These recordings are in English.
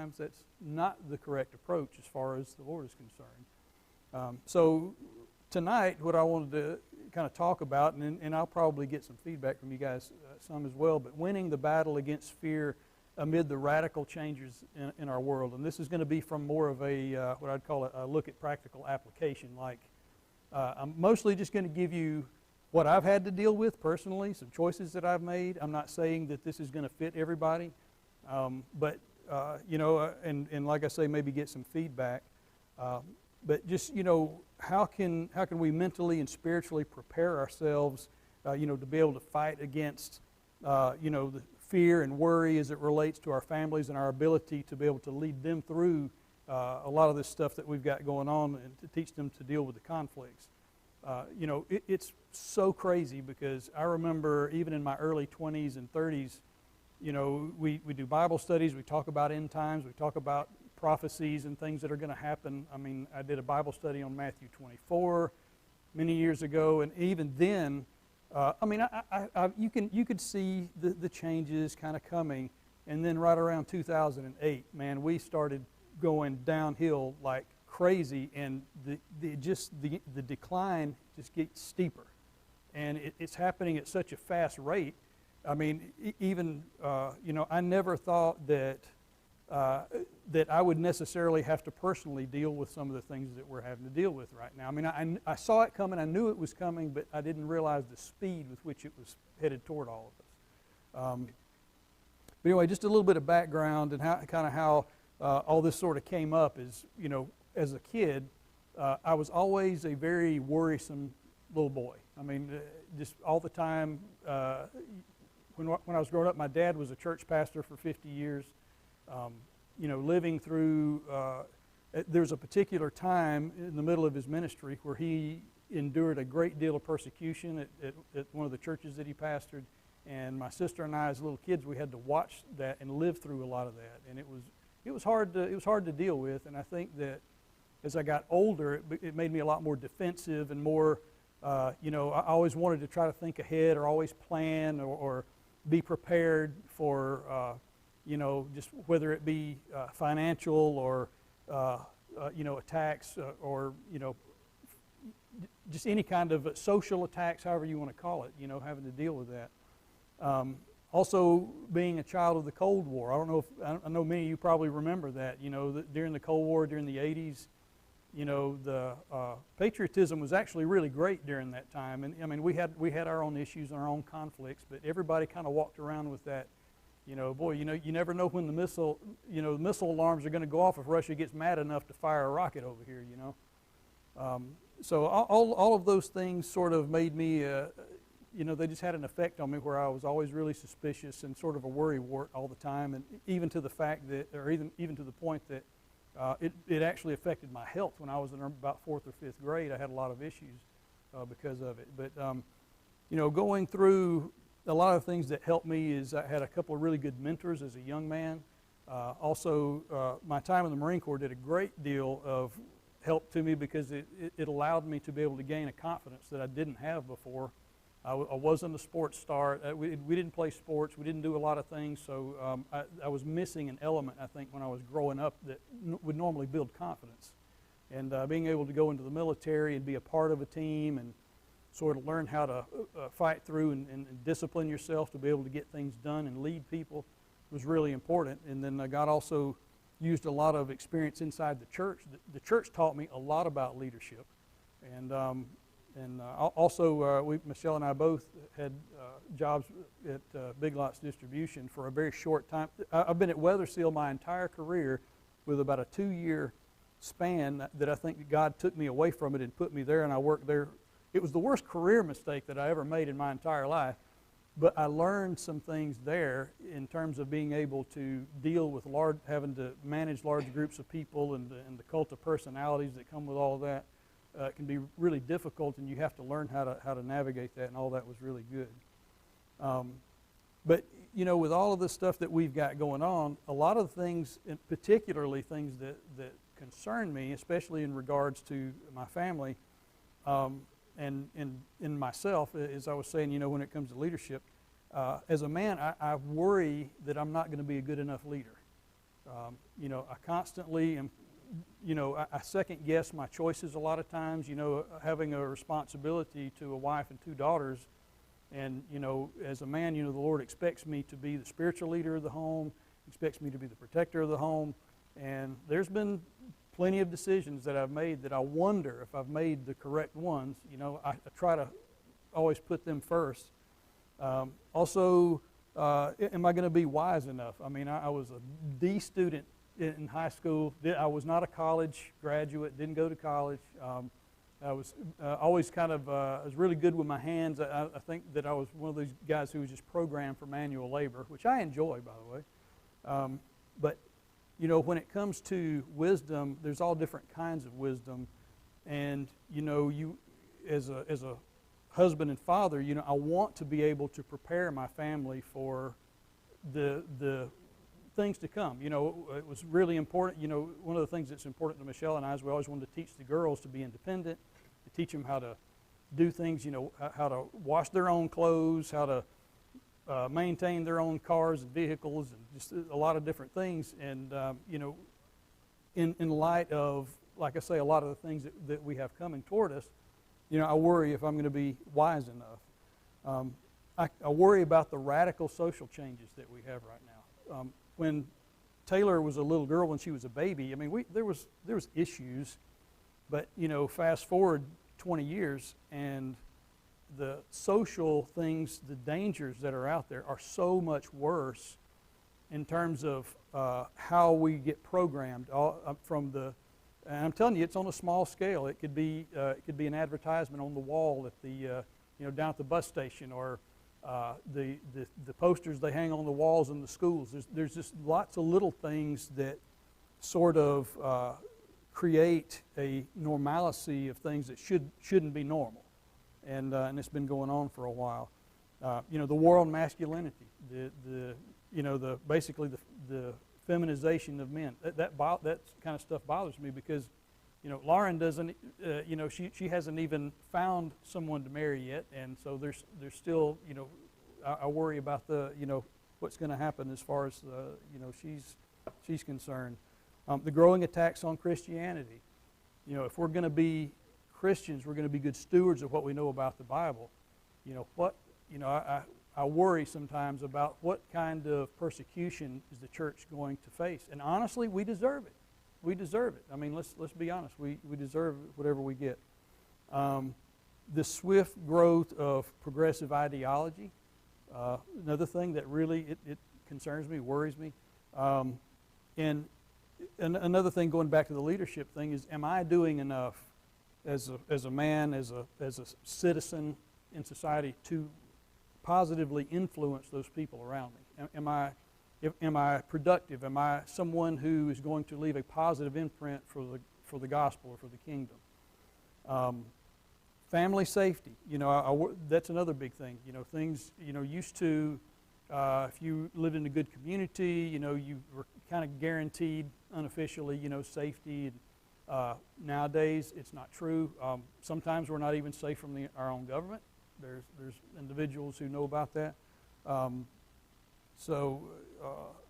times that's not the correct approach as far as the Lord is concerned. So tonight, what I wanted to kind of talk about, and I'll probably get some feedback from you guys some as well, but winning the battle against fear amid the radical changes in our world. And this is going to be from more of a, what I'd call a look at practical application. Like, I'm mostly just going to give you what I've had to deal with personally, some choices that I've made. I'm not saying that this is going to fit everybody, but, and like I say, maybe get some feedback. But just, how can we mentally and spiritually prepare ourselves, to be able to fight against, the fear and worry as it relates to our families and our ability to be able to lead them through a lot of this stuff that we've got going on and to teach them to deal with the conflicts. It's so crazy because I remember even in my early 20s and 30s, we do Bible studies, we talk about end times, we talk about prophecies and things that are going to happen. I mean, I did a Bible study on Matthew 24 many years ago, and even then, you could see the changes kind of coming, and then right around 2008, man, we started going downhill like crazy, and the decline just gets steeper, and it's happening at such a fast rate. I mean, even I never thought that I would necessarily have to personally deal with some of the things that we're having to deal with right now. I mean, I saw it coming, I knew it was coming, but I didn't realize the speed with which it was headed toward all of us. But anyway, just a little bit of background and how all this sort of came up is, as a kid, I was always a very worrisome little boy. I mean, just all the time. When I was growing up, my dad was a church pastor for 50 years. Living through, there's a particular time in the middle of his ministry where he endured a great deal of persecution at one of the churches that he pastored. And my sister and I, as little kids, we had to watch that and live through a lot of that. And it was hard to deal with. And I think that as I got older, it made me a lot more defensive and more, I always wanted to try to think ahead or always plan or be prepared for, just whether it be financial or, attacks or, just any kind of social attacks, however you want to call it, having to deal with that. Also, being a child of the Cold War. I know many of you probably remember that, during the Cold War, during the 80s, the patriotism was actually really great during that time. And I mean, we had our own issues and our own conflicts, but everybody kind of walked around with that, you never know when the missile alarms are going to go off if Russia gets mad enough to fire a rocket over here, So all of those things sort of made me, they just had an effect on me where I was always really suspicious and sort of a worrywart all the time, and even to the fact that, or even to the point that it actually affected my health. When I was in about 4th or 5th grade, I had a lot of issues because of it. But, going through a lot of things that helped me is I had a couple of really good mentors as a young man. Also, my time in the Marine Corps did a great deal of help to me because it allowed me to be able to gain a confidence that I didn't have before. I wasn't a sports star. We didn't play sports. We didn't do a lot of things. So I was missing an element, I think, when I was growing up that would normally build confidence. And being able to go into the military and be a part of a team and sort of learn how to fight through and discipline yourself to be able to get things done and lead people was really important. And then God also used a lot of experience inside the church. The church taught me a lot about leadership. And also, Michelle and I both had jobs at Big Lots Distribution for a very short time. I've been at Weather Seal my entire career with about a 2-year span that I think God took me away from it and put me there, and I worked there. It was the worst career mistake that I ever made in my entire life, but I learned some things there in terms of being able to deal with having to manage large groups of people and the cult of personalities that come with all of that. It can be really difficult, and you have to learn how to navigate that, and all that was really good. But with all of this stuff that we've got going on, a lot of things, and particularly things that concern me, especially in regards to my family, and in myself, as I was saying, when it comes to leadership, as a man, I worry that I'm not going to be a good enough leader. I constantly am, I second guess my choices a lot of times, having a responsibility to a wife and 2 daughters. And, as a man, the Lord expects me to be the spiritual leader of the home, expects me to be the protector of the home. And there's been plenty of decisions that I've made that I wonder if I've made the correct ones. I try to always put them first. Also, am I going to be wise enough? I mean, I was a D student in high school. I was not a college graduate, didn't go to college. I was always I was really good with my hands. I think that I was one of those guys who was just programmed for manual labor, which I enjoy, by the way. But, when it comes to wisdom, there's all different kinds of wisdom. And, you as a husband and father, I want to be able to prepare my family for the things to come. It was really important. One of the things that's important to Michelle and I is we always wanted to teach the girls to be independent, to teach them how to do things, how to wash their own clothes, how to maintain their own cars and vehicles, and just a lot of different things. And, in light of, like I say, a lot of the things that we have coming toward us, I worry if I'm going to be wise enough. I worry about the radical social changes that we have right now. When Taylor was a little girl, when she was a baby, I mean, there was issues, but fast forward 20 years, and the social things, the dangers that are out there, are so much worse in terms of how we get programmed from the. And I'm telling you, it's on a small scale. It could be an advertisement on the wall at the down at the bus station, or the posters they hang on the walls in the schools. There's just lots of little things that sort of create a normalcy of things that shouldn't be normal, and it's been going on for a while. The war on masculinity, basically the feminization of men. That kind of stuff bothers me because, Lauren doesn't, she hasn't even found someone to marry yet, and so there's still, I worry about what's going to happen as far as, she's concerned. The growing attacks on Christianity. If we're going to be Christians, we're going to be good stewards of what we know about the Bible. I worry sometimes about what kind of persecution is the church going to face. And honestly, we deserve it. We deserve it. I mean, let's be honest. We deserve whatever we get. The swift growth of progressive ideology, another thing that really it concerns me, worries me. And another thing, going back to the leadership thing, is am I doing enough as a man, as a citizen in society to positively influence those people around me? Am I productive? Am I someone who is going to leave a positive imprint for the gospel or for the kingdom? Family safety. That's another big thing. Things used to. If you lived in a good community, you were kind of guaranteed unofficially, safety. Nowadays, it's not true. Sometimes we're not even safe from our own government. There's individuals who know about that.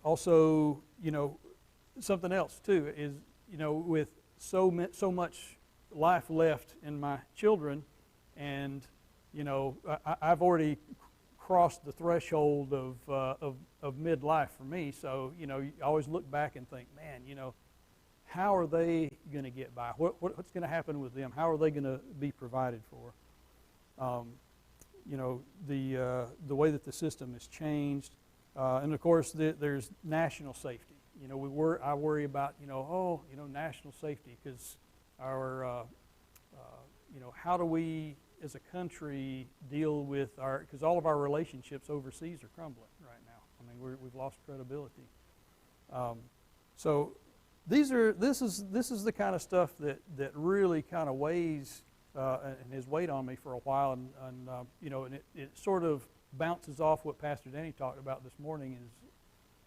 Also, something else too is, with so much life left in my children, and I've already crossed the threshold of midlife for me. So you always look back and think, man, how are they going to get by? What's going to happen with them? How are they going to be provided for? The way that the system has changed, and of course there's national safety. I worry about national safety, because our how do we as a country deal with because all of our relationships overseas are crumbling right now. I mean, we've lost credibility. So this is the kind of stuff that really kind of weighs and has weighed on me for a while, and it sort of bounces off what Pastor Danny talked about this morning,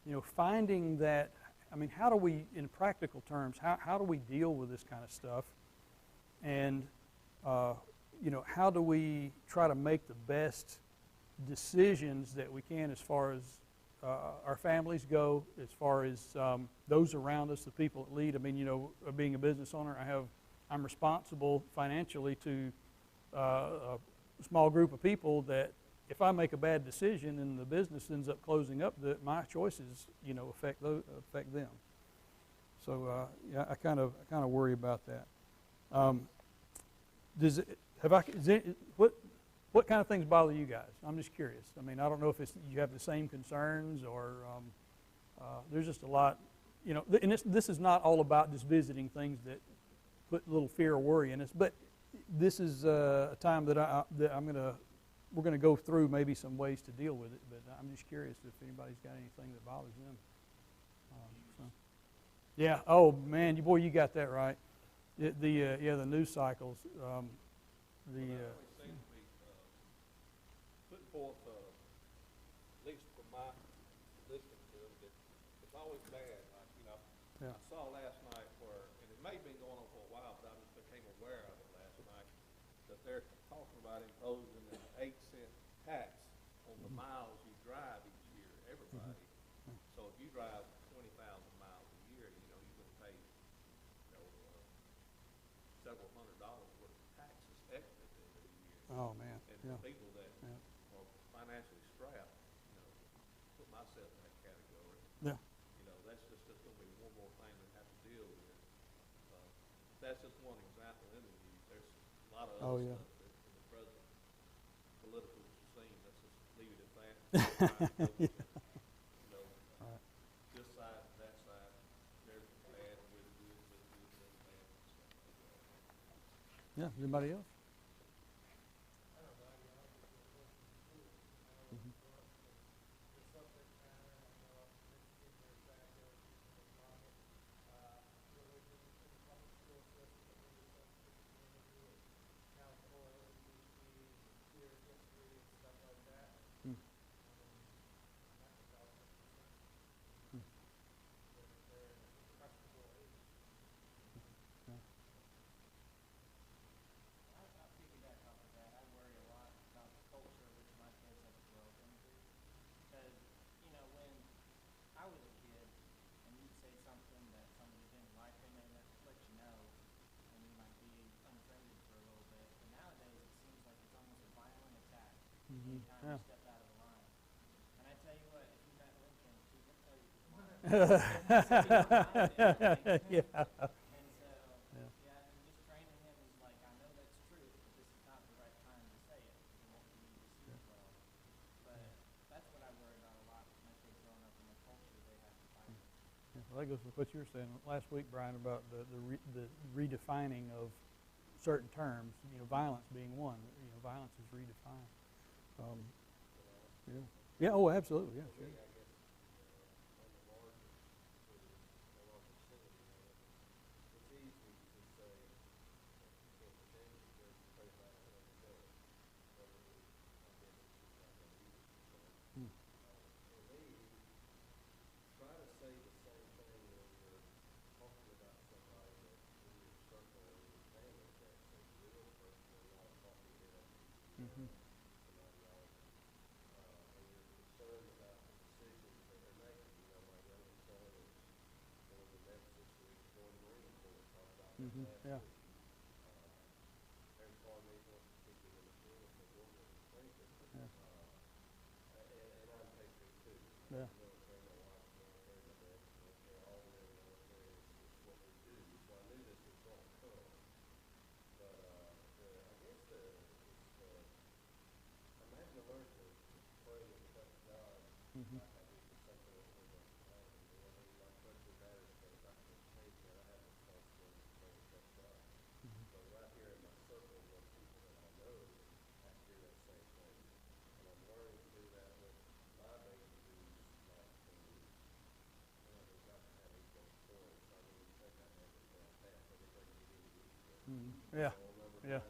is finding that. I mean, how do we, in practical terms, how do we deal with this kind of stuff, and how do we try to make the best decisions that we can as far as our families go, as far as those around us, the people that lead. I mean, you know, being a business owner, I'm responsible financially to a small group of people that if I make a bad decision and the business ends up closing up, that my choices, you know, affect them. So yeah, I kind of worry about that. What kind of things bother you guys? I'm just curious. I mean, I don't know if you have the same concerns or there's just a lot, you know. And this is not all about just visiting things that put a little fear or worry in us, but this is a time that we're going to go through maybe some ways to deal with it. But I'm just curious if anybody's got anything that bothers them. Yeah. Oh man, boy, you got that right. The news cycles. Putting forth, at least from my listening to it, that it's always bad. Like, you know, Yeah. I saw last night where, and it may have been going on for a while, but I just became aware of it last night, that they're talking about imposing an 8-cent tax on the miles you drive each year, everybody. So if you drive 20,000 miles a year, you know, you're going to pay, you know, several $100s worth of taxes extra at the end of the year. Oh man. And Yeah. for people that are financially strapped, you know, put myself in that category. Yeah. You know, that's going to be one more thing we have to deal with. That's just one example in the news. There's a lot of other stuff that in the present political scene. Let's just leave it at that. You know, this side, that side, there's bad with good, there's bad. Yeah. Anybody else? Anytime you step out of the line. And I tell you what, if you met Lincoln, he'll tell you, come on. Yeah. And so, and just training him is like, I know that's true, but this is not the right time to say it. You won't be received well. But that's what I worry about a lot with my kids growing up in the culture they have to fight. Yeah, well, that goes with what you were saying last week, Brian, about the redefining of certain terms. You know, violence being one. You know, violence is redefined. Yeah. Yeah. Oh, absolutely. Yeah. Sure. Mm-hmm. Mm-hmm. Yeah. Yeah. Mm-hmm. Mm-hmm. Yeah. Yeah.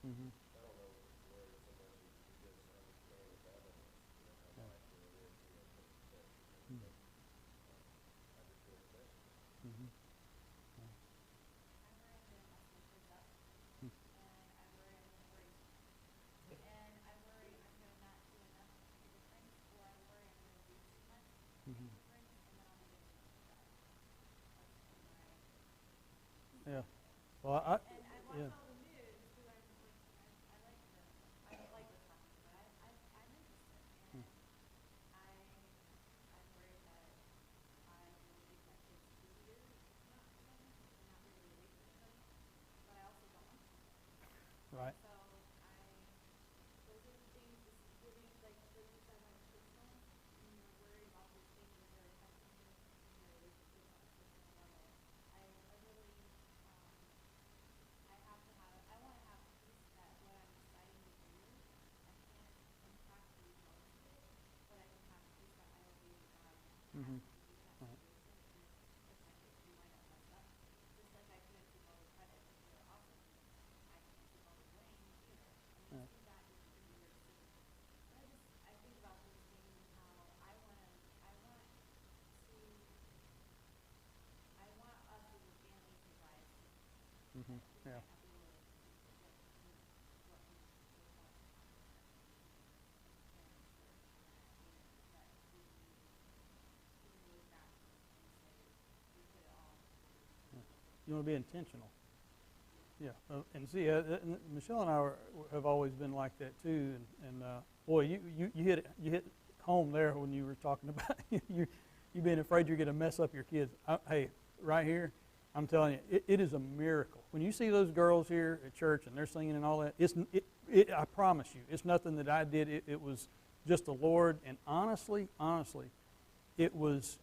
Mm-hmm. Well, And I watch yeah. all the news too. I like the, I don't like what's happening, but I'm interested. And I'm worried that I will take my kids easier, not from, and not really away from them, but I also don't want to. Right. So those are the things, just giving, like you said, on a personal, when you're worried about these things that are affecting your relationships on a personal level. I really, I want to have peace that what I'm deciding to do, I can't impact the results of it, but I can have peace that I obey God Mm-hmm. in that Right. situation. And if my kids do wind up messed up, just like I couldn't take all the credit if they're awesome, I can't take all the blame either. I mean, Yeah. some of that is your decision. But I think about those things and how I want us as a family to rise to this. Mm-hmm. We Yeah. might not be able to get what we want to accomplish as parents or that we look back and say we put it all You want to be intentional. Yeah, and see, Michelle and I have always been like that too. And boy, you hit home there when you were talking about you being afraid you're going to mess up your kids. Hey, right here, I'm telling you, it is a miracle when you see those girls here at church and they're singing and all that. I promise you, it's nothing that I did. It was just the Lord. And honestly, it was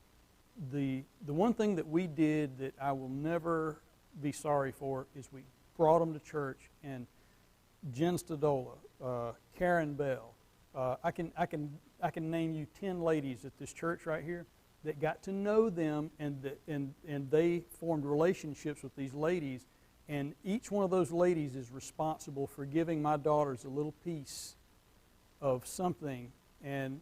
the one thing that we did that I will never be sorry for is we brought them to church, and Jen Stadola, Karen Bell, I can name you 10 ladies at this church right here that got to know them, and they formed relationships with these ladies, and each one of those ladies is responsible for giving my daughters a little piece of something, and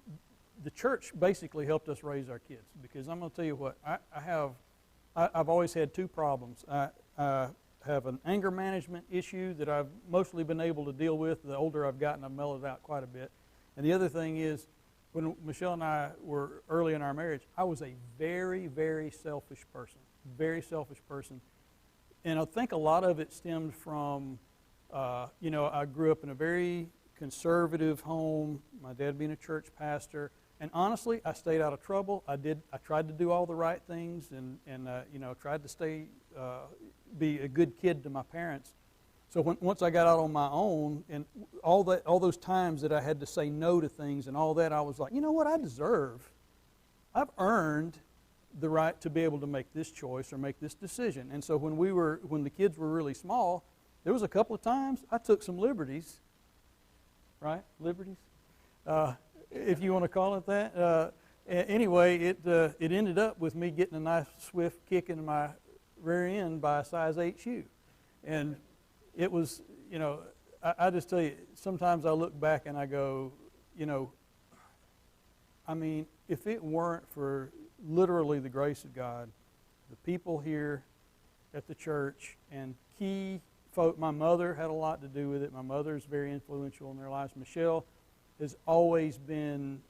the church basically helped us raise our kids, because I'm going to tell you what, I've always had two problems. I have an anger management issue that I've mostly been able to deal with. The older I've gotten, I've mellowed out quite a bit. And the other thing is, when Michelle and I were early in our marriage, I was a very, very selfish person. And I think a lot of it stemmed from, I grew up in a very conservative home, my dad being a church pastor. And honestly, I stayed out of trouble. I tried to do all the right things, and tried to be a good kid to my parents. So once I got out on my own, and all those times that I had to say no to things and all that, I was like, you know what, I've earned the right to be able to make this choice or make this decision. And so when the kids were really small, there was a couple of times I took some liberties, right? Liberties, if you want to call it that. Anyway, it ended up with me getting a nice swift kick in my rear end by a size 8 shoe. And it was, I just tell you, sometimes I look back and I go, if it weren't for literally the grace of God, the people here at the church, and key folk, my mother had a lot to do with it. My mother's very influential in their lives. Michelle has always been,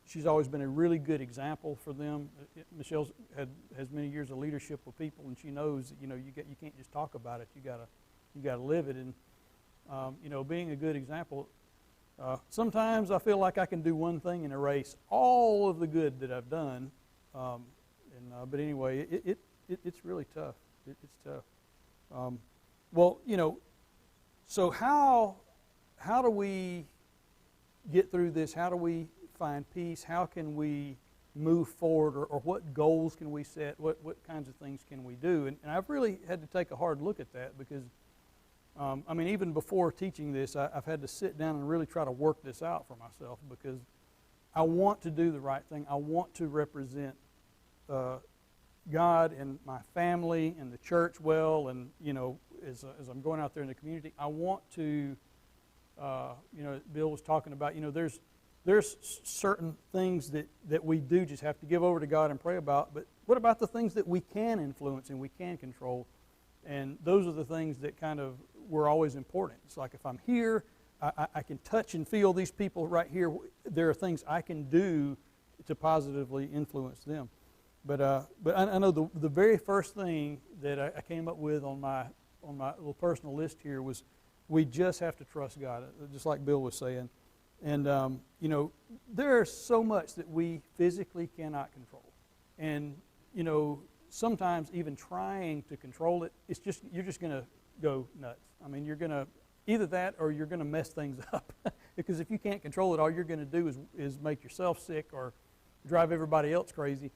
she's always been a really good example for them. Michelle has many years of leadership with people, and she knows that, you can't just talk about it. You gotta live it. And being a good example. Sometimes I feel like I can do one thing and erase all of the good that I've done. But anyway, it's really tough. It's tough. So how do we get through this? How do we find peace? How can we move forward, or what goals can we set? What kinds of things can we do? And I've really had to take a hard look at that, because even before teaching this, I've had to sit down and really try to work this out for myself, because I want to do the right thing. I want to represent God and my family and the church well, and as I'm going out there in the community, I want to. Bill was talking about, there's certain things that we do just have to give over to God and pray about, but what about the things that we can influence and we can control? And those are the things that kind of were always important. It's like, if I'm here, I can touch and feel these people right here. There are things I can do to positively influence them. But I know the very first thing that I came up with on my little personal list here was we just have to trust God, just like Bill was saying. And, you know, there's so much that we physically cannot control. And, you know, sometimes even trying to control it, you're just going to go nuts. I mean, you're going to, either that or you're going to mess things up. Because if you can't control it, all you're going to do is make yourself sick or drive everybody else crazy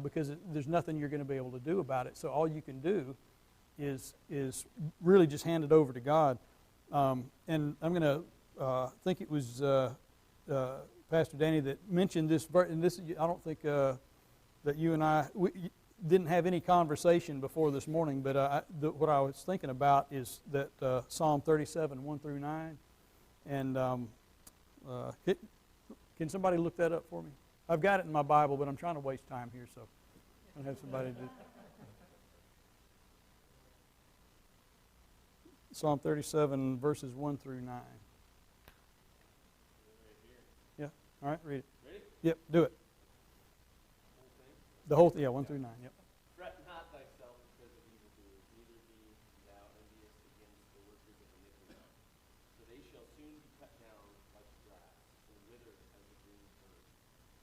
because there's nothing you're going to be able to do about it. So all you can do is really just hand it over to God. And I'm going to think it was Pastor Danny that mentioned this, and this I don't think that you and I didn't have any conversation before this morning, but what I was thinking about is that Psalm 37, 1 through 9. And can somebody look that up for me? I've got it in my Bible, but I'm trying to waste time here, so I'm going to have somebody do. Psalm 37, verses 1 through 9. Yeah, all right, read it. Ready? Yep, do it. Whole thing? The whole thing, yeah, 1 through 9, yep. Fret not thyself because of evildoers, neither be thou envious against the workers of iniquity. For they shall soon be cut down like grass, and wither as a green herb.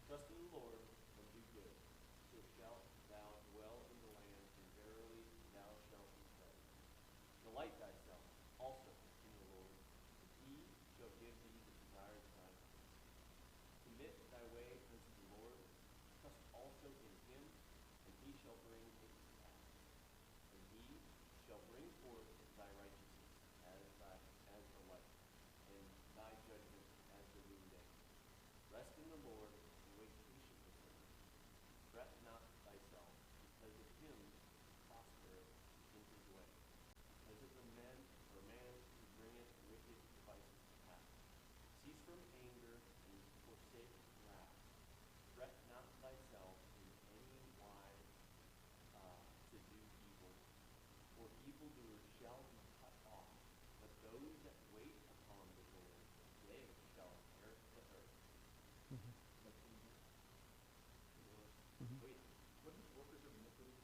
Trust in the Lord, and do good, so shalt thou dwell in the land, and verily thou shalt be fed. Delight thyself also in the Lord, and he shall give thee the desires of thy heart. Commit thy way unto the Lord, trust also in him, and he shall bring it to pass. And he shall bring forth thy righteousness as the light, and thy judgment as the noonday. Rest in the Lord, and wait patiently for him. Fret not thyself, because of him prospereth in his way, because of the man who bringeth wicked devices to pass. Cease from anger and forsake wrath. Fret not thyself in any wise to do evil, for evildoers shall be cut off, but those that wait upon the Lord, they shall inherit the earth. Wait, what is workers of iniquity?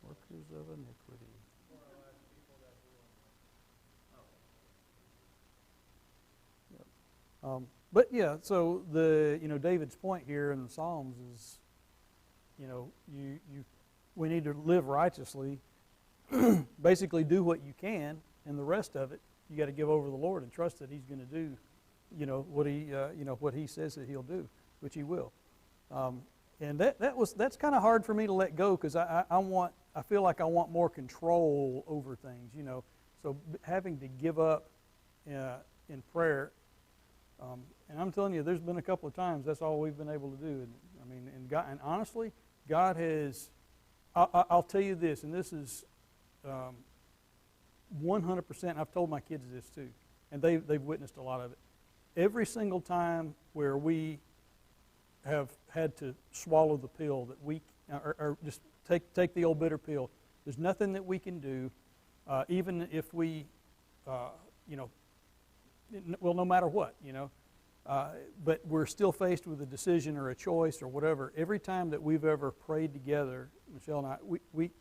Workers of iniquity. But yeah, so David's point here in the Psalms is, we need to live righteously, basically do what you can, and the rest of it you got to give over to the Lord and trust that He's going to do, what He says that He'll do, which He will. And that's kind of hard for me to let go because I feel like I want more control over things, So having to give up in prayer. And I'm telling you, there's been a couple of times that's all we've been able to do. And honestly, God has. I'll tell you this, and this is 100%. I've told my kids this too, and they've witnessed a lot of it. Every single time where we have had to swallow the pill that we, or just take the old bitter pill. There's nothing that we can do, even if we, well, no matter what, but we're still faced with a decision or a choice or whatever. Every time that we've ever prayed together, Michelle and I, we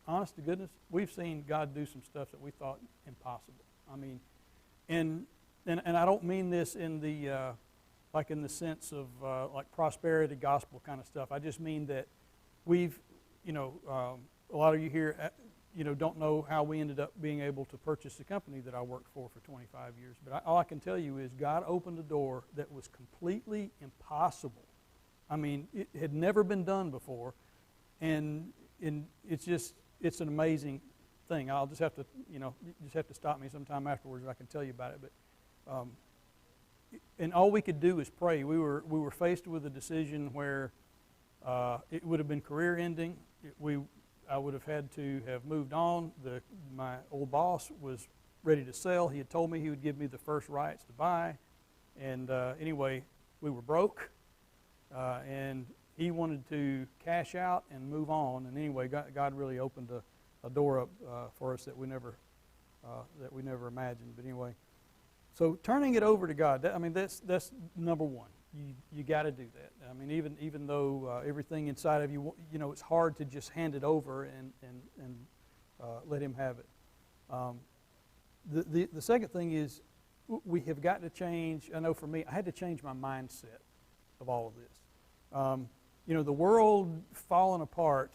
honest to goodness, we've seen God do some stuff that we thought impossible. And I don't mean this in the like in the sense of like prosperity gospel kind of stuff. I just mean that we've, a lot of you here, don't know how we ended up being able to purchase the company that I worked for 25 years. But all I can tell you is God opened a door that was completely impossible. It had never been done before, and it's an amazing thing. I'll just have to, you just have to stop me sometime afterwards and I can tell you about it. But and all we could do is pray. We were faced with a decision where it would have been career ending. I would have had to have moved on. My old boss was ready to sell. He had told me he would give me the first rights to buy. And anyway, we were broke. And he wanted to cash out and move on. And anyway, God really opened a door up for us that we never imagined. But anyway, so turning it over to God. That's number one. you got to do that. I mean, even though everything inside of you, it's hard to just hand it over and let Him have it. The second thing is we have got to change. I know for me, I had to change my mindset of all of this. The world falling apart.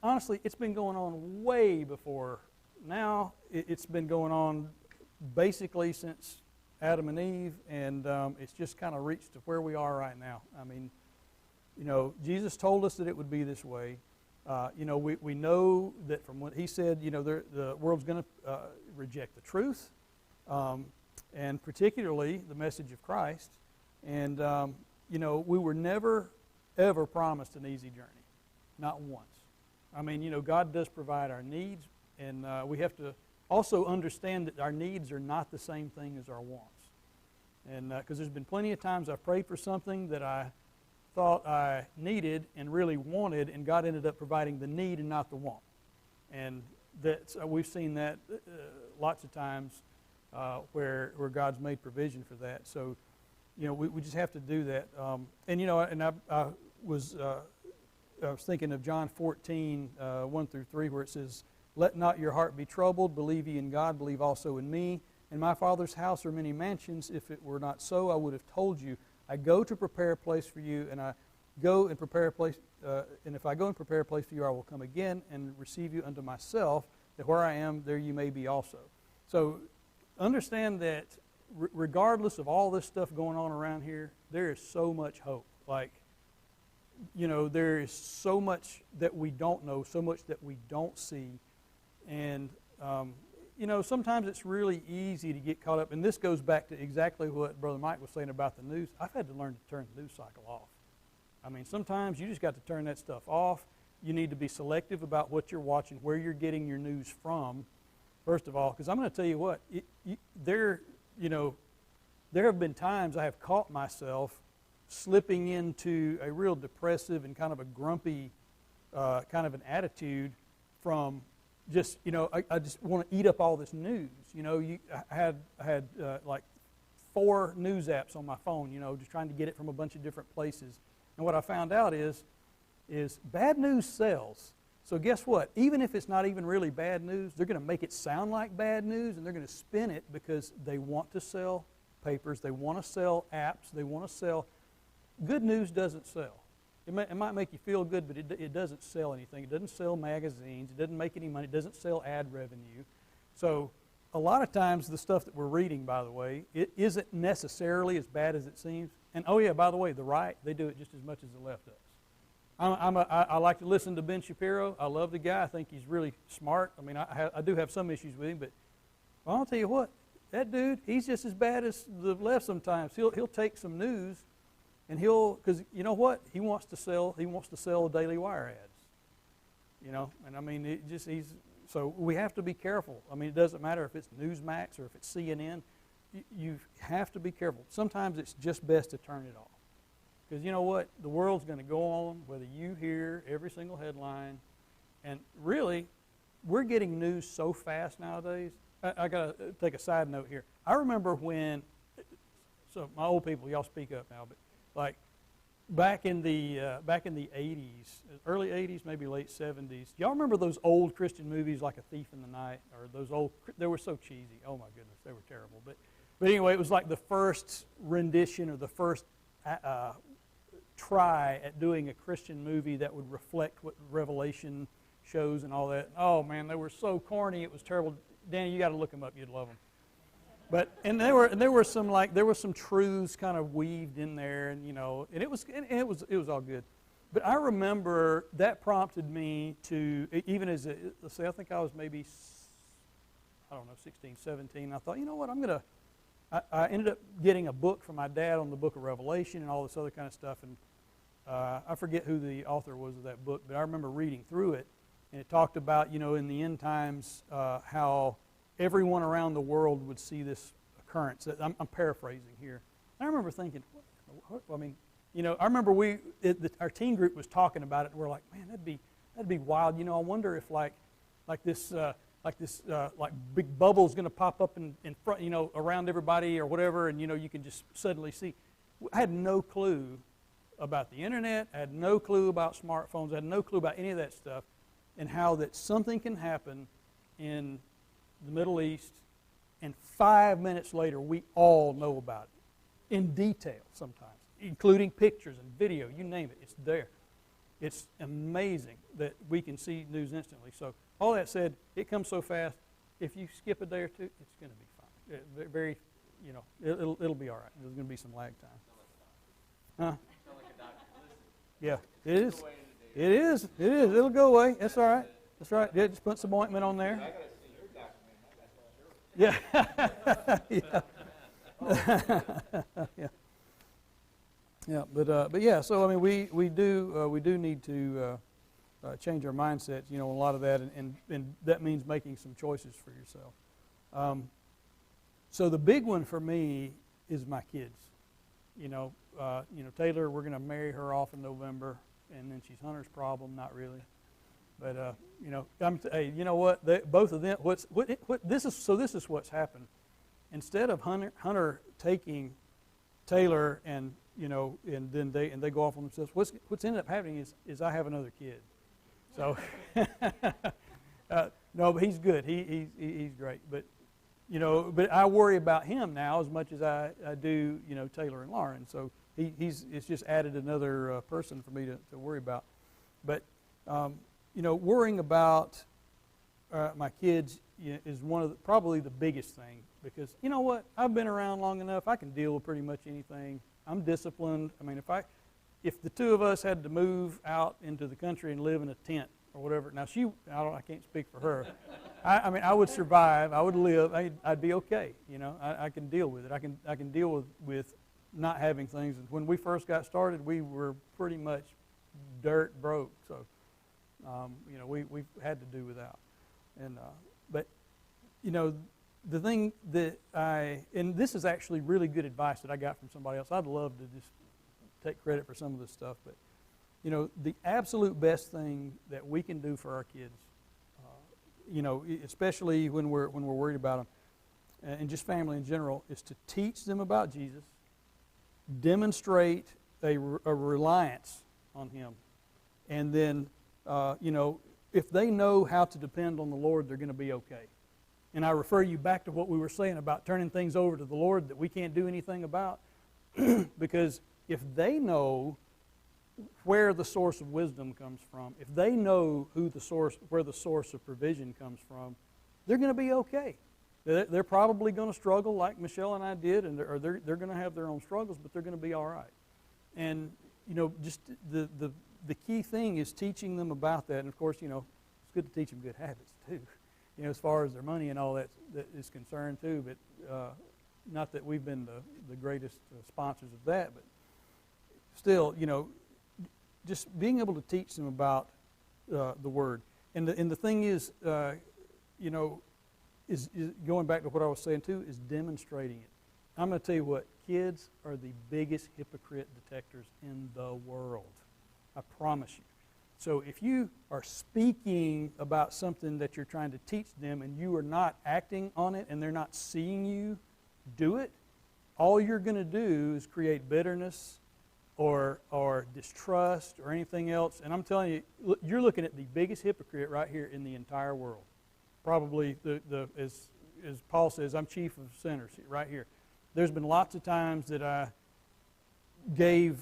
Honestly, it's been going on way before now. It's been going on basically since Adam and Eve, and it's just kind of reached to where we are right now. I mean, Jesus told us that it would be this way. We know that from what He said, the world's going to reject the truth, and particularly the message of Christ. And, we were never, ever promised an easy journey. Not once. I mean, God does provide our needs, and we have to also understand that our needs are not the same thing as our wants. And because there's been plenty of times I've prayed for something that I thought I needed and really wanted, and God ended up providing the need and not the want. And we've seen that lots of times where God's made provision for that. So, we just have to do that. I was thinking of John 14, 1 through 3, where it says, "Let not your heart be troubled. Believe ye in God, believe also in me. In my Father's house are many mansions. If it were not so, I would have told you. I go to prepare a place for you, and I go and prepare a place. And if I go and prepare a place for you, I will come again and receive you unto myself, that where I am, there you may be also." So understand that regardless of all this stuff going on around here, there is so much hope. There is so much that we don't know, so much that we don't see. And, sometimes it's really easy to get caught up. And this goes back to exactly what Brother Mike was saying about the news. I've had to learn to turn the news cycle off. I mean, sometimes you just got to turn that stuff off. You need to be selective about what you're watching, where you're getting your news from, first of all. Because I'm going to tell you what, there have been times I have caught myself slipping into a real depressive and kind of a grumpy kind of an attitude from just, I just want to eat up all this news. I had like 4 news apps on my phone, just trying to get it from a bunch of different places. And what I found out is bad news sells. So guess what? Even if it's not even really bad news, they're going to make it sound like bad news, and they're going to spin it because they want to sell papers, they want to sell apps, they want to sell. Good news doesn't sell. It might make you feel good, but it doesn't sell anything. It doesn't sell magazines. It doesn't make any money. It doesn't sell ad revenue. So a lot of times the stuff that we're reading, by the way, it isn't necessarily as bad as it seems. And oh yeah, by the way, the right, they do it just as much as the left does. I like to listen to Ben Shapiro. I love the guy. I think he's really smart. I mean, I do have some issues with him, but I'll tell you what, that dude, he's just as bad as the left sometimes. He'll take some news, and because you know what, he wants to sell Daily Wire ads. And I mean, so we have to be careful. I mean, it doesn't matter if it's Newsmax or if it's CNN. You have to be careful. Sometimes it's just best to turn it off. Because you know what? The world's going to go on whether you hear every single headline. And really, we're getting news so fast nowadays. I got to take a side note here. I remember so my old people, y'all speak up now, but like back in the 80s, early 80s, maybe late 70s, y'all remember those old Christian movies like A Thief in the Night, or they were so cheesy. Oh my goodness, they were terrible. But anyway, it was like the first rendition or the first try at doing a Christian movie that would reflect what Revelation shows and all that. Oh man, they were so corny, it was terrible. Danny, you got to look them up. You'd love them. But there were some truths kind of weaved in there, and it was all good. But I remember that prompted me to, even as let's say I think I was maybe 16, 17. I thought, you know what, I ended up getting a book from my dad on the book of Revelation and all this other kind of stuff, and I forget who the author was of that book, but I remember reading through it, and it talked about, in the end times, how everyone around the world would see this occurrence. I'm paraphrasing here. And I remember thinking, I remember our teen group was talking about it, and we're like, man, that'd be wild. I wonder if like this big bubble's going to pop up in front, around everybody or whatever, and you can just suddenly see. I had no clue about the internet. I had no clue about smartphones. I had no clue about any of that stuff, and how that something can happen in the Middle East, and 5 minutes later, we all know about it in detail sometimes, including pictures and video, you name it, it's there. It's amazing that we can see news instantly. So all that said, it comes so fast, if you skip a day or two, it's going to be fine. Very, it'll be all right. There's going to be some lag time. Huh? Sound like a doctor. Listen. Yeah, it is. It is. It is. It'll go away. That's all right. That's right. Yeah, just put some ointment on there. Yeah. Yeah. Yeah. But yeah. So I mean, we do need to change our mindset. A lot of that, and that means making some choices for yourself. So the big one for me is my kids. Taylor, we're going to marry her off in November, and then she's Hunter's problem. Not really. But hey, you know what? Both of them. This is what's happened. Instead of Hunter taking Taylor and then they go off on themselves. What's ended up happening is I have another kid. So no, but he's good. He's great. But but I worry about him now as much as I do Taylor and Lauren. So it's just added another person for me to worry about. But worrying about my kids is probably the biggest thing, because you know what? I've been around long enough. I can deal with pretty much anything. I'm disciplined. I mean, if the two of us had to move out into the country and live in a tent or whatever. Now I can't speak for her. I mean, I would survive. I would live. I'd be okay. I can deal with it. I can deal with not having things. When we first got started, we were pretty much dirt broke. So. We've had to do without, but the thing that and this is actually really good advice that I got from somebody else. I'd love to just take credit for some of this stuff, but the absolute best thing that we can do for our kids, especially when we're worried about them, and just family in general, is to teach them about Jesus, demonstrate a reliance on Him, and then. If they know how to depend on the Lord, they're going to be okay. And I refer you back to what we were saying about turning things over to the Lord that we can't do anything about. Because if they know where the source of wisdom comes from, if they know where the source of provision comes from, they're going to be okay. They're probably going to struggle like Michelle and I did, or they're going to have their own struggles, but they're going to be all right. And just the key thing is teaching them about that. And of course, it's good to teach them good habits too, as far as their money and all that is concerned too. But not that we've been the greatest sponsors of that, but still, just being able to teach them about the Word. And the thing is, is going back to what I was saying too, is demonstrating it. I'm going to tell you what, kids are the biggest hypocrite detectors in the world. I promise you. So if you are speaking about something that you're trying to teach them and you are not acting on it and they're not seeing you do it, all you're going to do is create bitterness or distrust or anything else. And I'm telling you, you're looking at the biggest hypocrite right here in the entire world. Probably, as Paul says, I'm chief of sinners right here. There's been lots of times that I gave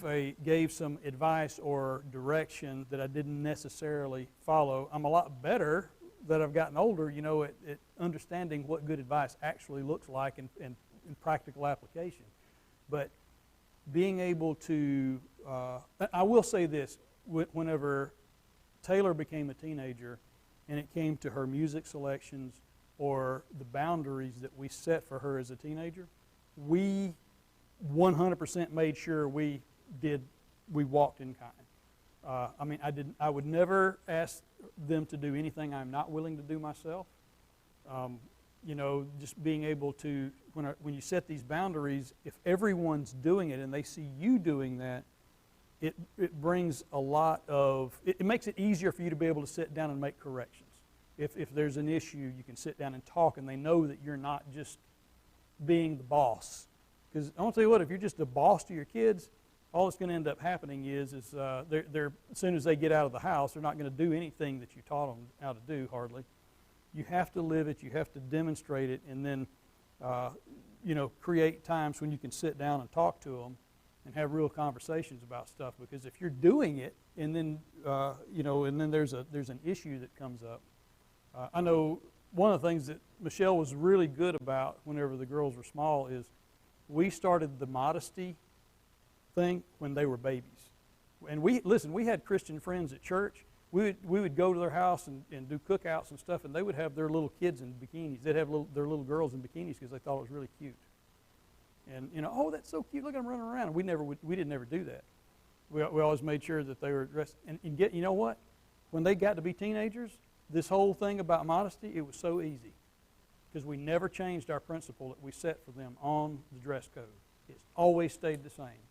some advice or direction that I didn't necessarily follow. I'm a lot better that I've gotten older, at understanding what good advice actually looks like in practical application. But being able to, I will say this, whenever Taylor became a teenager and it came to her music selections or the boundaries that we set for her as a teenager, we 100% made sure we walked in kind. I would never ask them to do anything I'm not willing to do myself. Just being able to, when you set these boundaries, if everyone's doing it and they see you doing that, it brings a lot of, it makes it easier for you to be able to sit down and make corrections. If there's an issue, you can sit down and talk and they know that you're not just being the boss Because I want to tell you what, if you're just a boss to your kids, all that's going to end up happening is they're as soon as they get out of the house, they're not going to do anything that you taught them how to do, hardly. You have to live it. You have to demonstrate it, and then, create times when you can sit down and talk to them and have real conversations about stuff. Because if you're doing it, and then, and then there's an issue that comes up. I know one of the things that Michelle was really good about whenever the girls were small is we started the Modesty thing when they were babies. And we had Christian friends at church. We would go to their house and do cookouts and stuff, and they would have their little kids in bikinis. They'd have their little girls in bikinis because they thought it was really cute. And, oh, that's so cute. Look at them running around. And we didn't ever do that. We always made sure that they were dressed. And you know what? When they got to be teenagers, this whole thing about modesty, it was so easy because we never changed our principle that we set for them on the dress code. It's always stayed the same.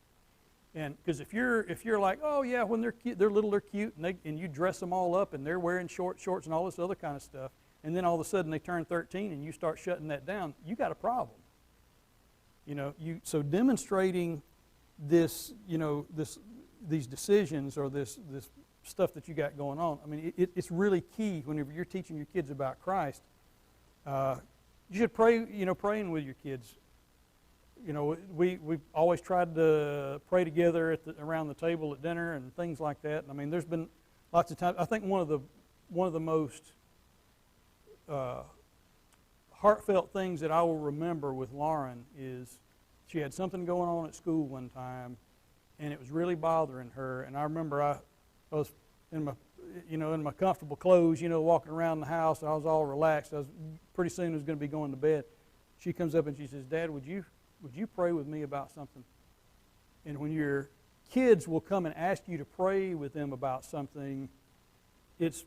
And because if you're like, oh yeah, when they're cute, they're little, they're cute, and you dress them all up, and they're wearing shorts and all this other kind of stuff, and then all of a sudden they turn 13, and you start shutting that down, you got a problem. So demonstrating this, these decisions or this stuff that you got going on. I mean, it's really key whenever you're teaching your kids about Christ. You should pray, praying with your kids. We've always tried to pray together around the table at dinner and things like that. I mean, there's been lots of times. I think one of the most heartfelt things that I will remember with Lauren is she had something going on at school one time, and it was really bothering her. And I remember I was in my comfortable clothes, walking around the house. I was all relaxed. Pretty soon I was going to be going to bed. She comes up and she says, "Dad, would you pray with me about something?" And when your kids will come and ask you to pray with them about something, it's,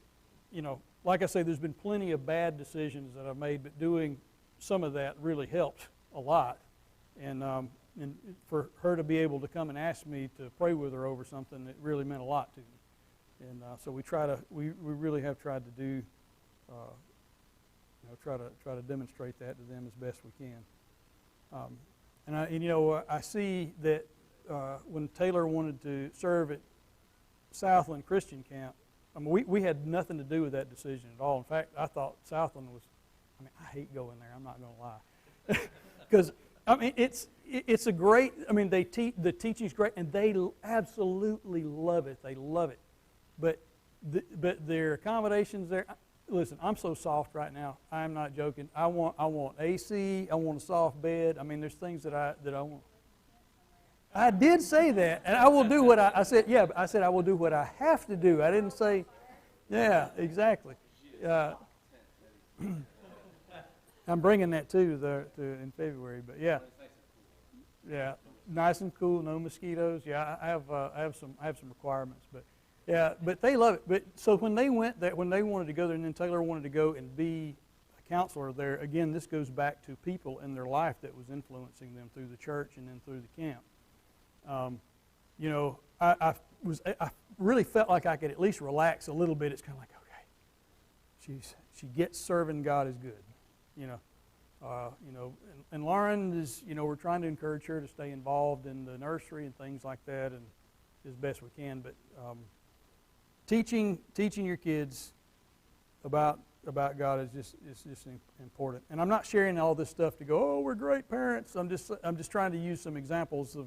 like I say, there's been plenty of bad decisions that I've made, but doing some of that really helped a lot. And for her to be able to come and ask me to pray with her over something, it really meant a lot to me. And so we really have tried to do, try to demonstrate that to them as best we can. And I see that when Taylor wanted to serve at Southland Christian Camp, I mean, we had nothing to do with that decision at all. In fact, I thought Southland was, I hate going there, I'm not going to lie. Because, it's a great, the teaching's great, and they absolutely love it. They love it. But their accommodations there, listen, I'm so soft right now. I'm not joking. I want AC. I want a soft bed. There's things that I want. I did say that, and I will do what I said. Yeah, but I said I will do what I have to do. I didn't say, yeah, exactly. I'm bringing that too in February. But yeah, nice and cool, no mosquitoes. Yeah, I have some requirements, but. Yeah, but they love it. But so when they went there, when they wanted to go there, and then Taylor wanted to go and be a counselor there, again, this goes back to people in their life that was influencing them through the church and then through the camp. I really felt like I could at least relax a little bit. It's kind of like, okay, she gets serving God is good, and Lauren is, we're trying to encourage her to stay involved in the nursery and things like that, and as best we can, but. Teaching your kids about God is just important. And I'm not sharing all this stuff to go, oh, we're great parents. I'm just trying to use some examples of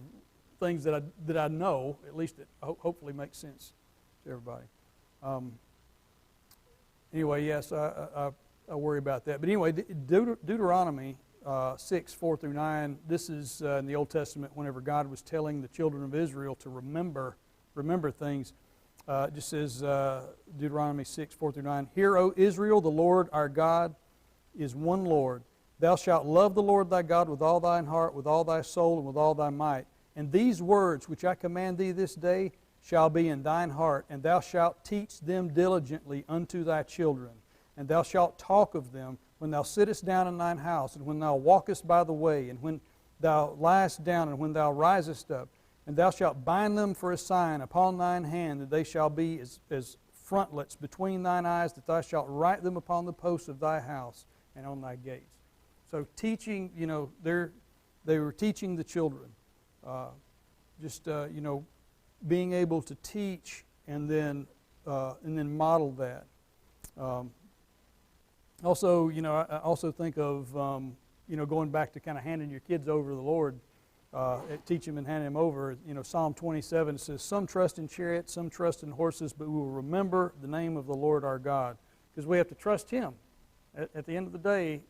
things that I know, at least that hopefully makes sense to everybody. Anyway, yes, I worry about that. But anyway, Deuteronomy 6:4-9. This is in the Old Testament whenever God was telling the children of Israel to remember things. It just says, Deuteronomy 6:4-9, Hear, O Israel, the Lord our God is one Lord. Thou shalt love the Lord thy God with all thine heart, with all thy soul, and with all thy might. And these words which I command thee this day shall be in thine heart, and thou shalt teach them diligently unto thy children. And thou shalt talk of them when thou sittest down in thine house, and when thou walkest by the way, and when thou liest down, and when thou risest up. And thou shalt bind them for a sign upon thine hand, that they shall be as frontlets between thine eyes, that thou shalt write them upon the posts of thy house and on thy gates. So teaching, they were teaching the children. Being able to teach and then model that. Also, I also think of going back to kind of handing your kids over to the Lord, teach them and hand them over. Psalm 27 says, "Some trust in chariots, some trust in horses, but we will remember the name of the Lord our God," because we have to trust Him. At the end of the day,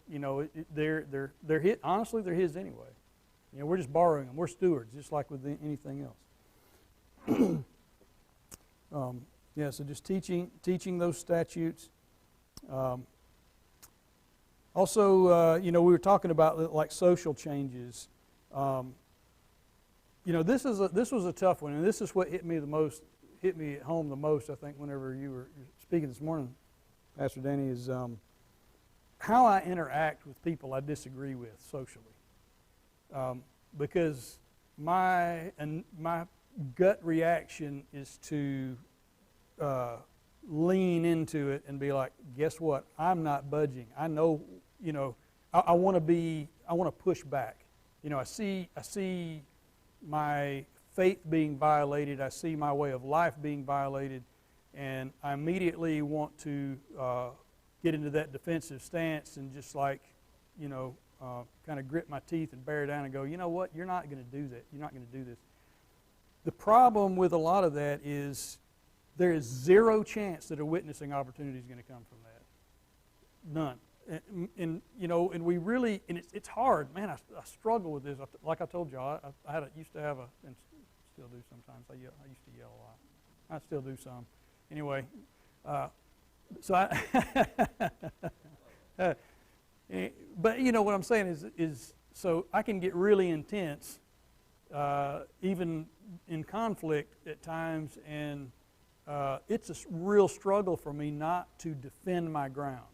they're his, honestly, they're His anyway. We're just borrowing them. We're stewards, just like with anything else. So just teaching those statutes. Also, we were talking about like social changes. This was a tough one, and this is what hit me at home the most. I think whenever you were speaking this morning, Pastor Danny, is how I interact with people I disagree with socially. Because my gut reaction is to lean into it and be like, guess what? I'm not budging. I know, I want to push back. I see my faith being violated. I see my way of life being violated, and I immediately want to get into that defensive stance and just like, kind of grit my teeth and bear down and go, you know what? You're not going to do that. You're not going to do this. The problem with a lot of that is there is zero chance that a witnessing opportunity is going to come from that. None. And we really, and it's hard. Man, I struggle with this. Like I told y'all, I used to have and still do sometimes. I used to yell a lot. I still do some. Anyway, but what I'm saying is so I can get really intense, even in conflict at times, and it's a real struggle for me not to defend my ground.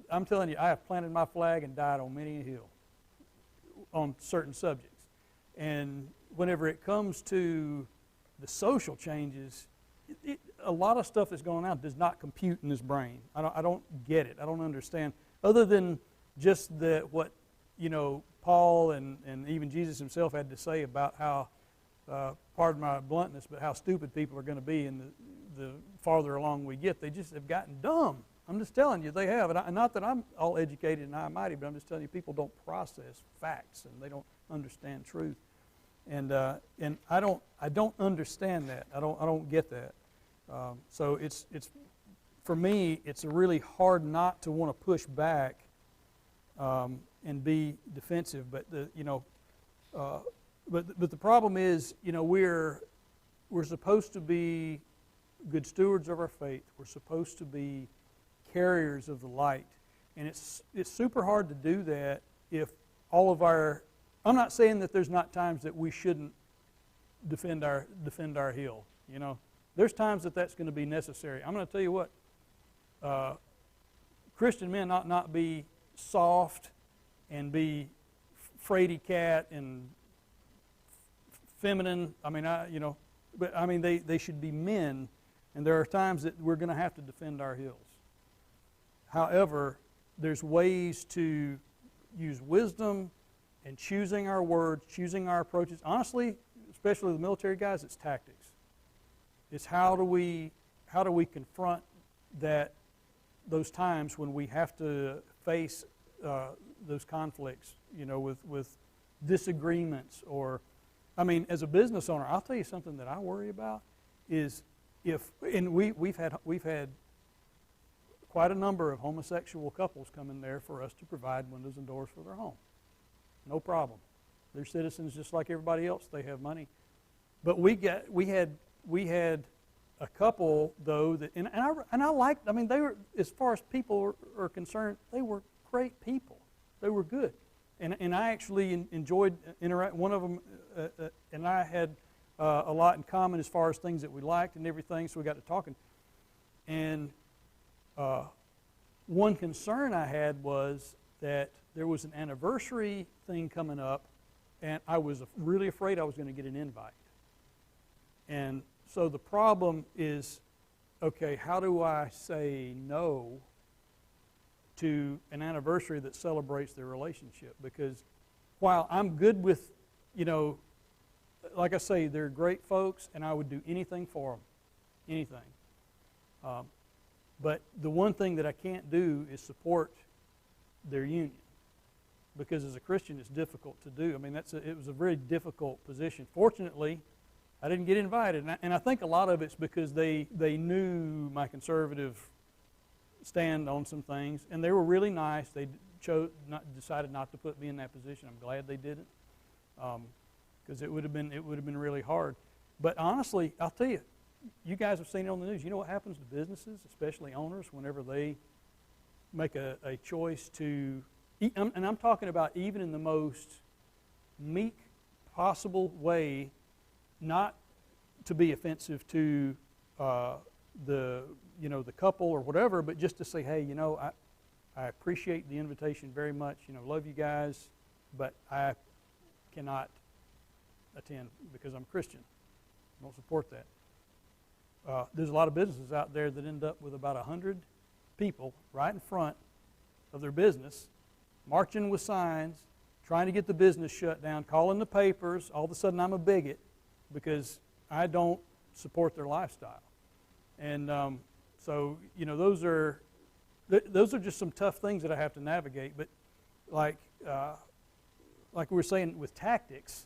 I'm telling you, I have planted my flag and died on many a hill on certain subjects. And whenever it comes to the social changes, a lot of stuff that's going on does not compute in this brain. I don't get it. I don't understand. Other than just what Paul and even Jesus himself had to say about how, pardon my bluntness, but how stupid people are going to be, and the farther along we get, they just have gotten dumb. I'm just telling you, they have. And not that I'm all educated and high mighty, but I'm just telling you, people don't process facts and they don't understand truth. And I don't understand that. I don't get that. So it's for me, it's really hard not to want to push back and be defensive. But but the problem is, we're supposed to be good stewards of our faith. We're supposed to be carriers of the light, and it's super hard to do that if all of our. I'm not saying that there's not times that we shouldn't defend our hill. There's times that that's going to be necessary. I'm going to tell you what. Christian men ought not be soft and be fraidy cat and feminine. They should be men, and there are times that we're going to have to defend our hills. However, there's ways to use wisdom and choosing our words, choosing our approaches. Honestly, especially the military guys, it's tactics. It's how do we confront those times when we have to face those conflicts, with disagreements or, as a business owner, I'll tell you something that I worry about is we've had quite a number of homosexual couples come in there for us to provide windows and doors for their home. No problem. They're citizens just like everybody else. They have money. But we had a couple though that and I liked. They were, as far as people are concerned, they were great people. They were good, and I actually enjoyed interacting. One of them and I had a lot in common as far as things that we liked and everything. So we got to talking, and one concern I had was that there was an anniversary thing coming up, and I was really afraid I was going to get an invite. And so the problem is, okay, how do I say no to an anniversary that celebrates their relationship? Because while I'm good with, like I say, they're great folks, and I would do anything for them, anything. But the one thing that I can't do is support their union, because as a Christian, it's difficult to do. I mean, it was a very difficult position. Fortunately, I didn't get invited, and I think a lot of it's because they knew my conservative stand on some things, and they were really nice. They decided not to put me in that position. I'm glad they didn't, because it would have been really hard. But honestly, I'll tell you, you guys have seen it on the news. You know what happens to businesses, especially owners, whenever they make a choice to, and I'm talking about even in the most meek possible way, not to be offensive to the couple or whatever, but just to say, hey, I appreciate the invitation very much. Love you guys, but I cannot attend because I'm Christian. I don't support that. There's a lot of businesses out there that end up with about 100 people right in front of their business, marching with signs, trying to get the business shut down, calling the papers. All of a sudden, I'm a bigot because I don't support their lifestyle. And so, those are just some tough things that I have to navigate. But like we were saying with tactics,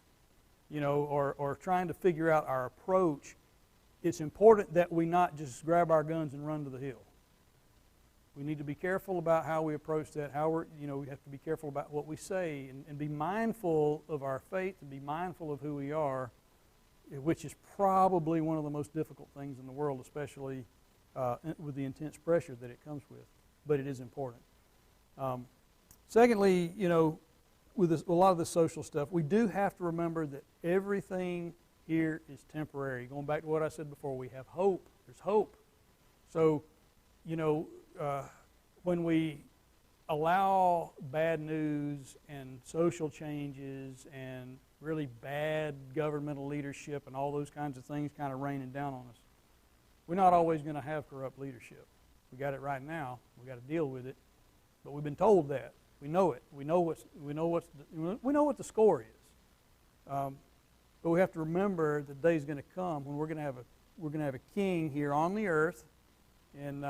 or trying to figure out our approach, it's important that we not just grab our guns and run to the hill. We need to be careful about how we approach that, we have to be careful about what we say and be mindful of our faith and be mindful of who we are, which is probably one of the most difficult things in the world, especially with the intense pressure that it comes with. But it is important. Secondly, with a lot of the social stuff, we do have to remember that everything here is temporary. Going back to what I said before, we have hope. There's hope. So, when we allow bad news and social changes and really bad governmental leadership and all those kinds of things kind of raining down on us, we're not always going to have corrupt leadership. We got it right now. We got to deal with it. But we've been told that. We know it. We know what the score is. But we have to remember the day's going to come when we're going to have a king here on the earth, and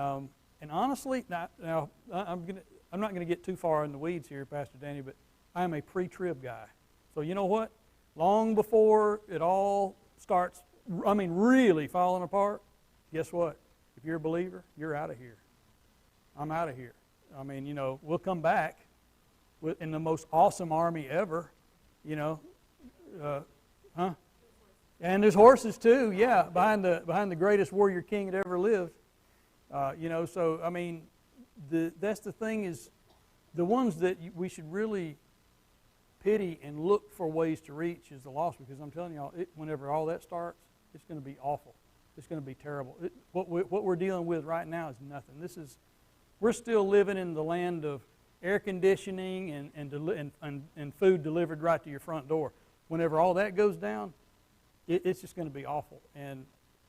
honestly, now I'm not going to get too far in the weeds here, Pastor Danny, but I am a pre-trib guy. So you know what? Long before it all starts, really falling apart, guess what? If you're a believer, you're out of here. I'm out of here. We'll come back in the most awesome army ever, And there's horses too, yeah, behind the greatest warrior king that ever lived. That's the thing is, the ones that we should really pity and look for ways to reach is the lost, because I'm telling y'all, whenever all that starts, it's going to be awful. It's going to be terrible. What we're dealing with right now is nothing. We're still living in the land of air conditioning and food delivered right to your front door. Whenever all that goes down, it's just going to be awful. And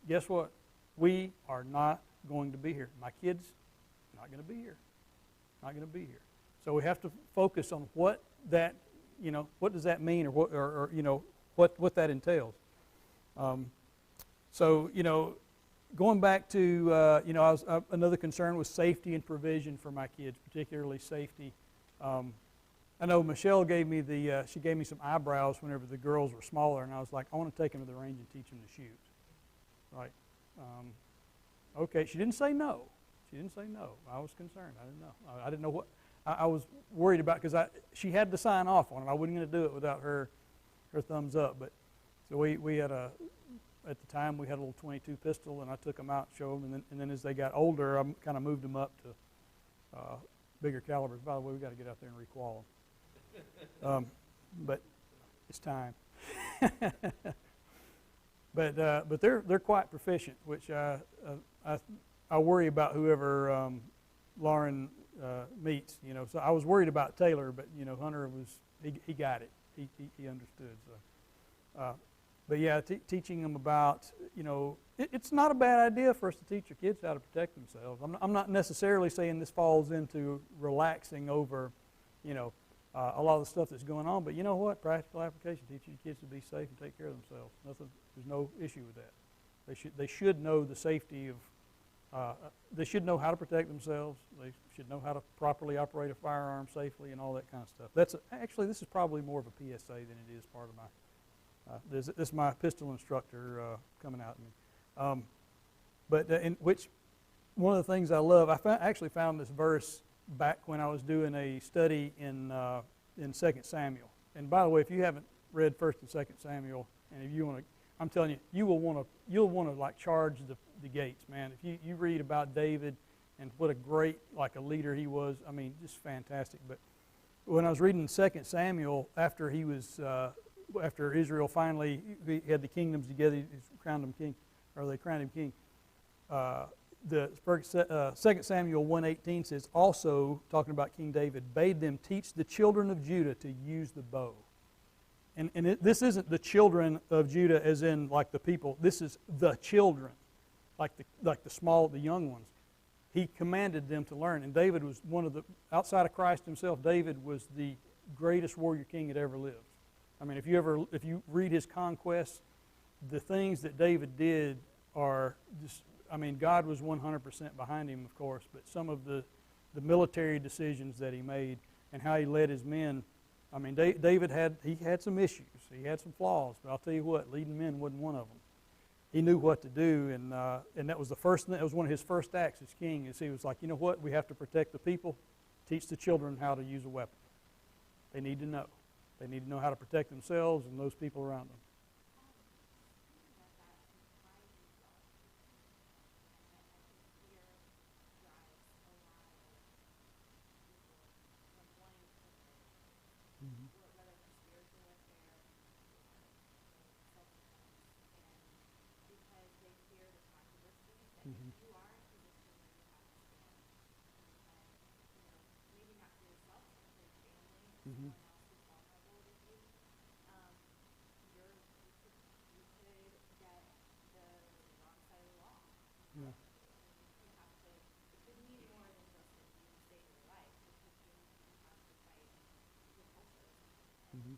guess what? We are not going to be here. My kids, not going to be here. Not going to be here. So we have to focus on what does that mean, or what that entails. Going back to another concern was safety and provision for my kids, particularly safety. I know Michelle gave me she gave me some eyebrows whenever the girls were smaller, and I was like, I want to take them to the range and teach them to shoot. Right? Okay. She didn't say no. I was concerned. I didn't know. I didn't know what I was worried about, because she had to sign off on it. I wasn't going to do it without her thumbs up. But so we had at the time we had a little .22 pistol, and I took them out and showed them, and then as they got older, I kind of moved them up to bigger calibers. By the way, we got to get out there and requal them. But it's time. But they're quite proficient, which I worry about whoever Lauren meets. So I was worried about Taylor, but Hunter he got it. He understood. So, but yeah, teaching them about it's not a bad idea for us to teach your kids how to protect themselves. I'm not necessarily saying this falls into relaxing over a lot of the stuff that's going on. But you know what? Practical application teaches your kids to be safe and take care of themselves. There's no issue with that. They should know the safety of. They should know how to protect themselves. They should know how to properly operate a firearm safely and all that kind of stuff. Actually, this is probably more of a PSA than it is part of my. This is my pistol instructor coming out at me. But in which one of the things I love, actually found this verse back when I was doing a study in 2 Samuel. And by the way, if you haven't read 1 and 2 Samuel, and if you want to, I'm telling you, you'll want to like charge the gates, man. If you read about David and what a great like a leader he was, I mean, just fantastic. But when I was reading 2 Samuel, after he was after Israel finally he had the kingdoms together, he crowned him king, or they crowned him king. The 2 Samuel 1:18 says, also talking about King David, bade them teach the children of Judah to use the bow. And this isn't the children of Judah as in like the people. This is the children, like the young ones. He commanded them to learn. And David was one of the, outside of Christ himself, David was the greatest warrior king that ever lived. I mean, if you read his conquests, the things that David did are just, I mean, God was 100% behind him, of course, but some of the military decisions that he made and how he led his men, I mean, David had some issues. He had some flaws, but I'll tell you what, leading men wasn't one of them. He knew what to do, and that was the first. That was one of his first acts as king. Is he was like, you know what, we have to protect the people, teach the children how to use a weapon. They need to know. They need to know how to protect themselves and those people around them. Mm-hmm. Yeah. Mm-hmm.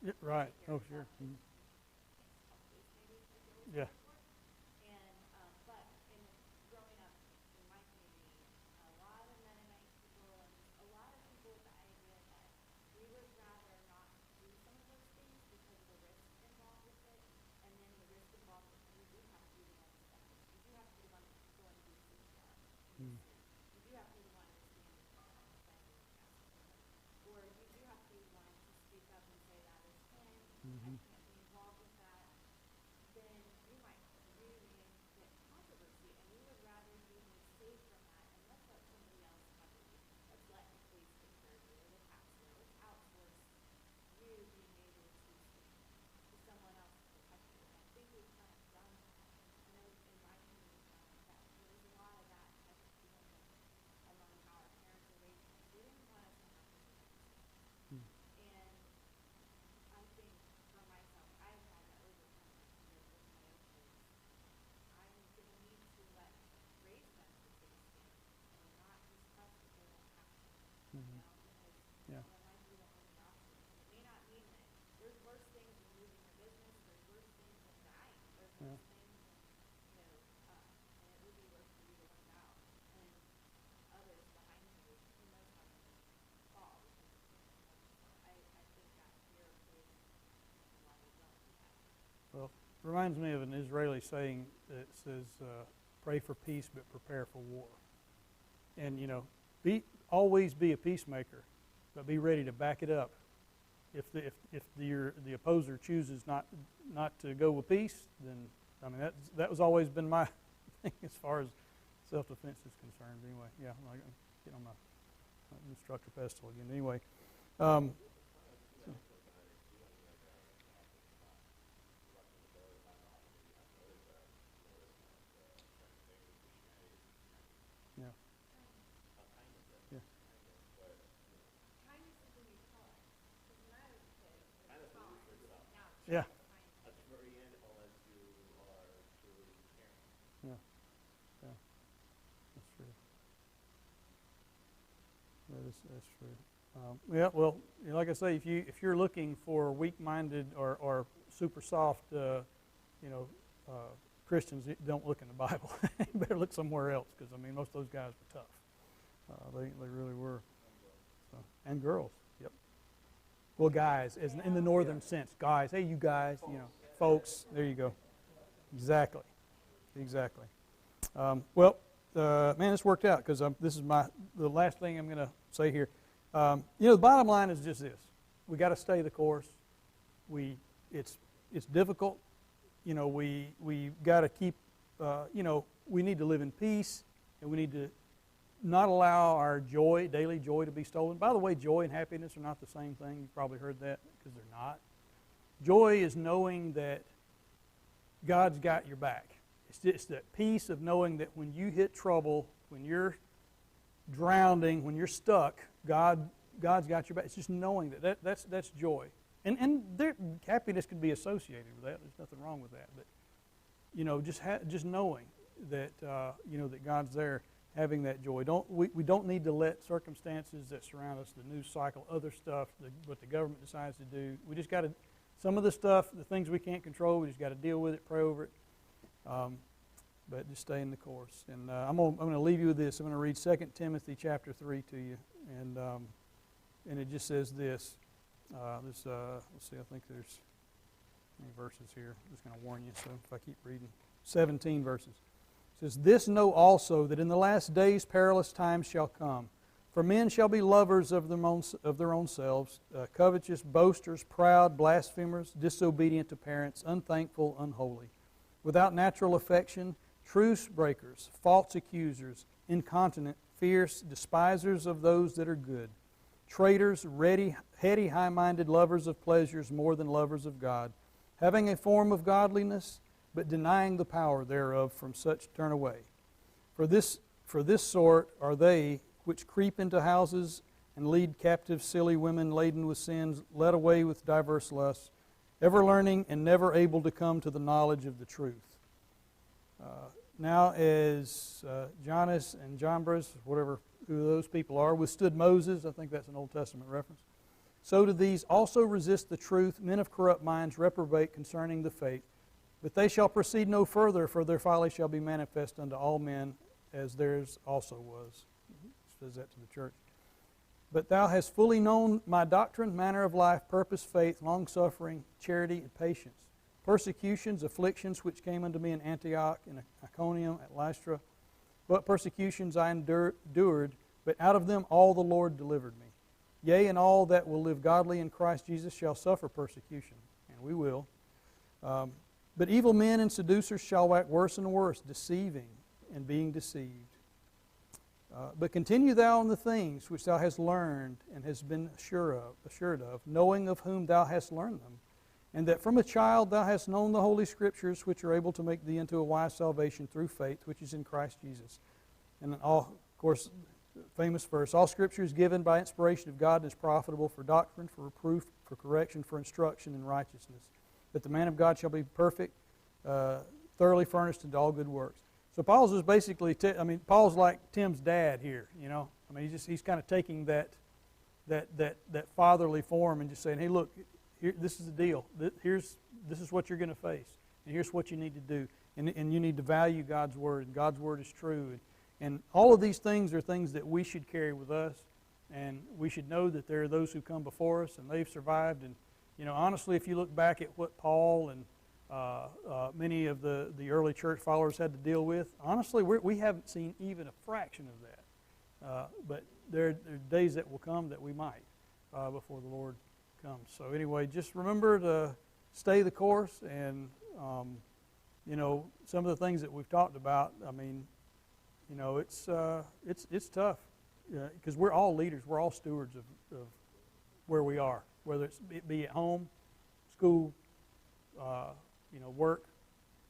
Yeah, right. Oh, sure. Mm-hmm. Yeah. Mm-hmm. Mm-hmm. Mm-hmm. Yeah. Yeah. Well, it reminds me of an Israeli saying that says, pray for peace but prepare for war. And, you know, always be a peacemaker, but be ready to back it up. If the opposer chooses not to go with peace, then, I mean, that was always been my thing as far as self-defense is concerned. Anyway, yeah, I'm going to get on my instructor pedestal again. Anyway. Yeah. Yeah. Yeah. That's true. Yeah, well, like I say, if you're looking for weak-minded or super soft, Christians, don't look in the Bible. You better look somewhere else, because I mean, most of those guys were tough. They really were. So, and girls, yep. Well, guys, as in the northern sense, guys. Hey, you guys, folks. There you go. Exactly. Well, man, this worked out, because this is the last thing I'm going to say here. The bottom line is just this: we got to stay the course. It's difficult. We got to keep. We need to live in peace, and we need to not allow our daily joy, to be stolen. By the way, joy and happiness are not the same thing. You've probably heard that, because they're not. Joy is knowing that God's got your back. It's that peace of knowing that when you hit trouble, when you're drowning, when you're stuck, God's got your back. It's just knowing that's joy. And happiness can be associated with that. There's nothing wrong with that. But just knowing that that God's there, having that joy. We don't need to let circumstances that surround us, the news cycle, other stuff, what the government decides to do. We just got to, some of the stuff, the things we can't control, we just got to deal with it, pray over it. But just stay in the course. And I'm going to leave you with this. I'm going to read 2 Timothy chapter 3 to you, and it just says this. Let's see. I think there's many verses here. I'm just going to warn you. So if I keep reading, 17 verses. It says, "This know also, that in the last days perilous times shall come. For men shall be lovers of their own selves, covetous, boasters, proud, blasphemers, disobedient to parents, unthankful, unholy, without natural affection, truce breakers, false accusers, incontinent, fierce, despisers of those that are good, traitors, heady, high-minded, lovers of pleasures more than lovers of God, having a form of godliness, but denying the power thereof. From such turn away. For this sort are they which creep into houses and lead captive silly women laden with sins, led away with diverse lusts, ever learning and never able to come to the knowledge of the truth. Now as Jannes and Jambres, who those people are, withstood Moses," I think that's an Old Testament reference, "so do these also resist the truth, men of corrupt minds reprobate concerning the faith. But they shall proceed no further, for their folly shall be manifest unto all men, as theirs also was." It says that to the church. "But thou hast fully known my doctrine, manner of life, purpose, faith, long-suffering, charity, and patience, persecutions, afflictions, which came unto me in Antioch, in Iconium, at Lystra. What persecutions I endured, but out of them all the Lord delivered me. Yea, and all that will live godly in Christ Jesus shall suffer persecution," and we will. "But evil men and seducers shall wax worse and worse, deceiving and being deceived. But continue thou in the things which thou hast learned and hast been assured of, knowing of whom thou hast learned them, and that from a child thou hast known the Holy Scriptures, which are able to make thee into a wise salvation through faith, which is in Christ Jesus." And of course, famous verse, "All Scripture is given by inspiration of God and is profitable for doctrine, for reproof, for correction, for instruction in righteousness, that the man of God shall be perfect, thoroughly furnished into all good works." So Paul's is basically, Paul's like Tim's dad here, he's kind of taking that fatherly form and just saying, hey, look, here, this is the deal. This is what you're going to face, and here's what you need to do, and you need to value God's Word, and God's Word is true, and all of these things are things that we should carry with us, and we should know that there are those who come before us, and they've survived, and honestly, if you look back at what Paul and many of the early church followers had to deal with, honestly, we haven't seen even a fraction of that. But there are days that will come that we might before the Lord comes. So anyway, just remember to stay the course, and some of the things that we've talked about. It's tough because we're all leaders. We're all stewards of where we are, whether it be at home, school, work.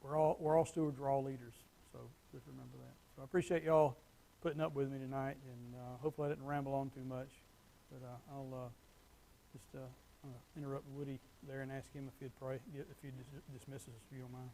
We're all stewards. We're all leaders. So just remember that. So I appreciate y'all putting up with me tonight, and hopefully I didn't ramble on too much. But I'll just interrupt Woody there and ask him if he'd pray, if he'd dismiss us, if you don't mind.